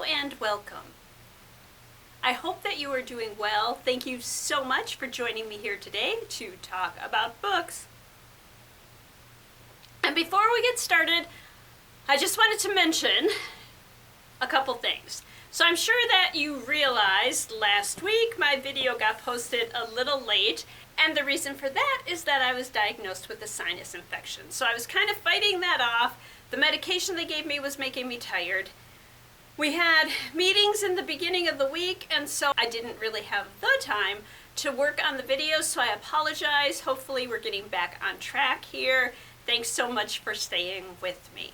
and welcome. I hope that you are doing well. Thank you so much for joining me here today to talk about books. And before we get started, I just wanted to mention a couple things. So I'm sure that you realized last week my video got posted a little late, and the reason for that is that I was diagnosed with a sinus infection. So I was kind of fighting that off. The medication they gave me was making me tired. We had meetings in the beginning of the week, and so I didn't really have the time to work on the videos, so I apologize. Hopefully we're getting back on track here. Thanks so much for staying with me.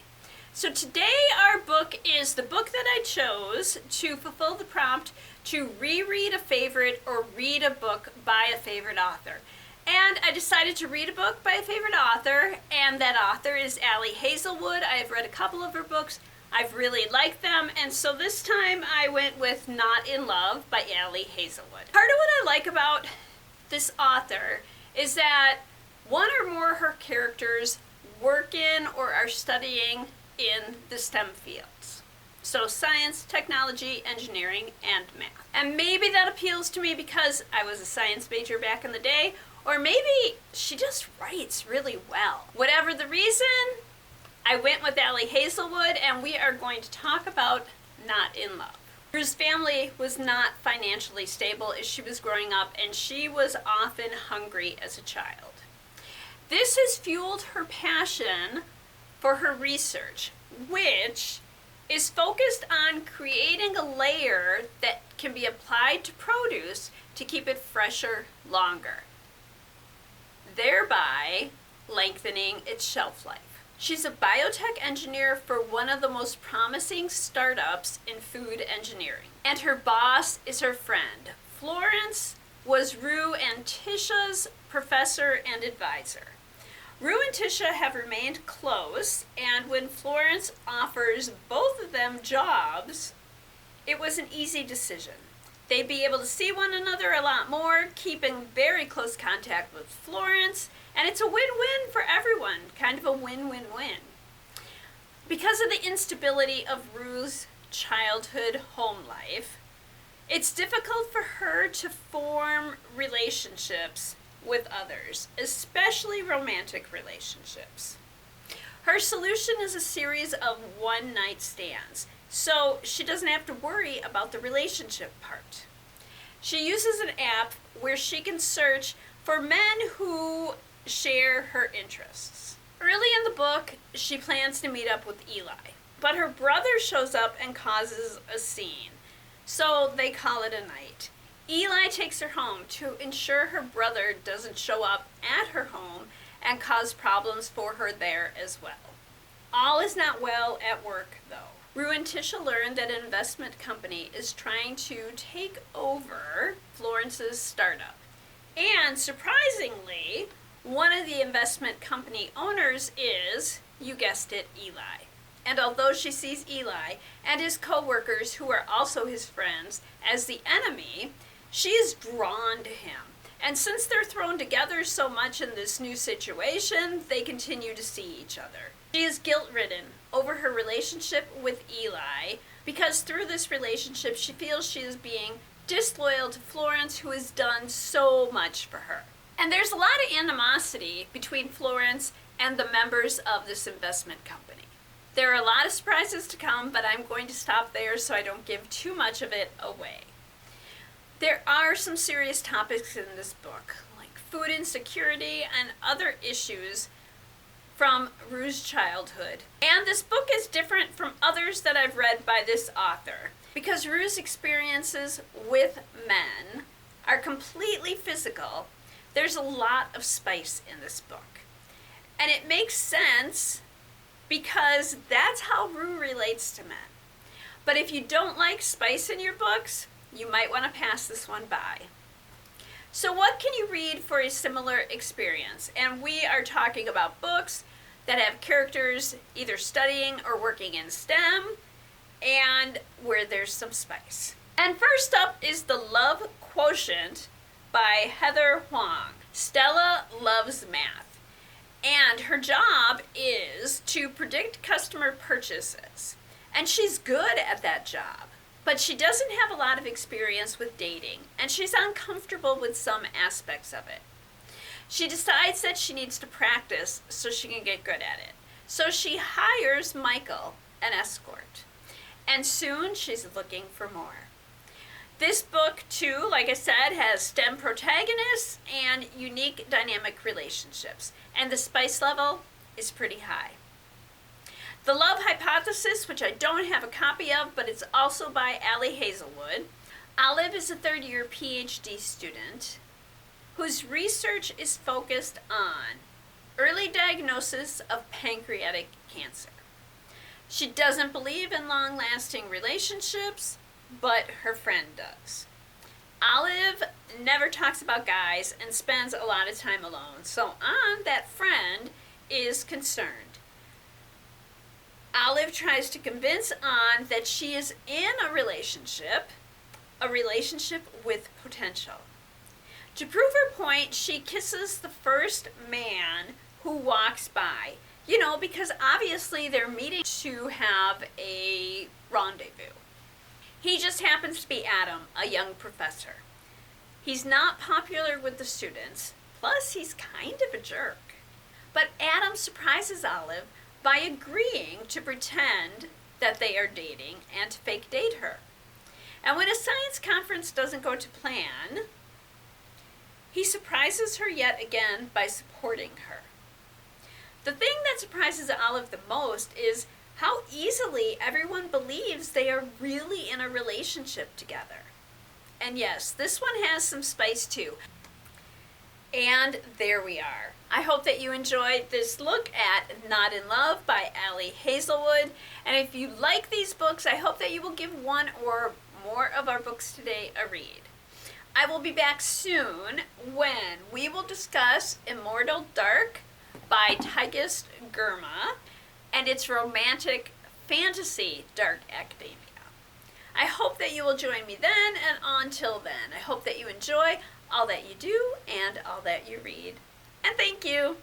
So today our book is the book that I chose to fulfill the prompt to reread a favorite or read a book by a favorite author. And I decided to read a book by a favorite author, and that author is Hazelwood. I have read a couple of her books. I've really liked them, and so this time I went with Not in Love by Hazelwood. Part of what I like about this author is that one or more of her characters work in or are studying in the STEM fields. So science, technology, engineering, and math. And maybe that appeals to me because I was a science major back in the day, or maybe she just writes really well. Whatever the reason, I went with Hazelwood, and we are going to talk about Not in Love. Rue's family was not financially stable as she was growing up, and she was often hungry as a child. This has fueled her passion for her research, which is focused on creating a layer that can be applied to produce to keep it fresher longer, thereby lengthening its shelf life. She's a biotech engineer for one of the most promising startups in food engineering. And her boss is her friend. Florence was Rue and Tisha's professor and advisor. Rue and Tisha have remained close, and when Florence offers both of them jobs, it was an easy decision. They'd be able to see one another a lot more, keeping very close contact with Florence, and it's a win-win for everyone, kind of a win-win-win. Because of the instability of Rue's childhood home life, it's difficult for her to form relationships with others, especially romantic relationships. Her solution is a series of one-night stands, so she doesn't have to worry about the relationship part. She uses an app where she can search for men who share her interests. Early in the book, she plans to meet up with Eli, but her brother shows up and causes a scene, so they call it a night. Eli takes her home to ensure her brother doesn't show up at her home and cause problems for her there as well. All is not well at work, though. Rue and Tisha learn that an investment company is trying to take over Florence's startup. And surprisingly, one of the investment company owners is, you guessed it, Eli. And although she sees Eli and his co-workers, who are also his friends, as the enemy, she is drawn to him. And since they're thrown together so much in this new situation, they continue to see each other. She is guilt-ridden over her relationship with Eli because through this relationship she feels she is being disloyal to Florence, who has done so much for her. And there's a lot of animosity between Florence and the members of this investment company. There are a lot of surprises to come, but I'm going to stop there so I don't give too much of it away. There are some serious topics in this book, like food insecurity and other issues from Rue's childhood. And this book is different from others that I've read by this author, because Rue's experiences with men are completely physical. There's a lot of spice in this book. And it makes sense because that's how Rue relates to men. But if you don't like spice in your books, you might want to pass this one by. So what can you read for a similar experience? And we are talking about books that have characters either studying or working in STEM, and where there's some spice. And first up is The Love Quotient by Heather Hoang. Stella loves math, and her job is to predict customer purchases. And she's good at that job. But she doesn't have a lot of experience with dating, and she's uncomfortable with some aspects of it. She decides that she needs to practice so she can get good at it. So she hires Michael, an escort, and soon she's looking for more. This book, too, like I said, has STEM protagonists and unique dynamic relationships, and the spice level is pretty high. The Love Hypothesis, which I don't have a copy of, but it's also by Allie Hazelwood. Olive is a third-year PhD student whose research is focused on early diagnosis of pancreatic cancer. She doesn't believe in long-lasting relationships, but her friend does. Olive never talks about guys and spends a lot of time alone, so that friend is concerned. Olive tries to convince Anne that she is in a relationship with potential. To prove her point, she kisses the first man who walks by, because obviously they're meeting to have a rendezvous. He just happens to be Adam, a young professor. He's not popular with the students, plus he's kind of a jerk. But Adam surprises Olive by agreeing to pretend that they are dating and to fake date her. And when a science conference doesn't go to plan, he surprises her yet again by supporting her. The thing that surprises Olive the most is how easily everyone believes they are really in a relationship together. And yes, this one has some spice too. And there we are. I hope that you enjoyed this look at Not in Love by Allie Hazelwood. And if you like these books, I hope that you will give one or more of our books today a read. I will be back soon when we will discuss Immortal Dark by Tigist Girma and its romantic fantasy dark academia. I hope that you will join me then, and until then, I hope that you enjoy all that you do and all that you read. And thank you.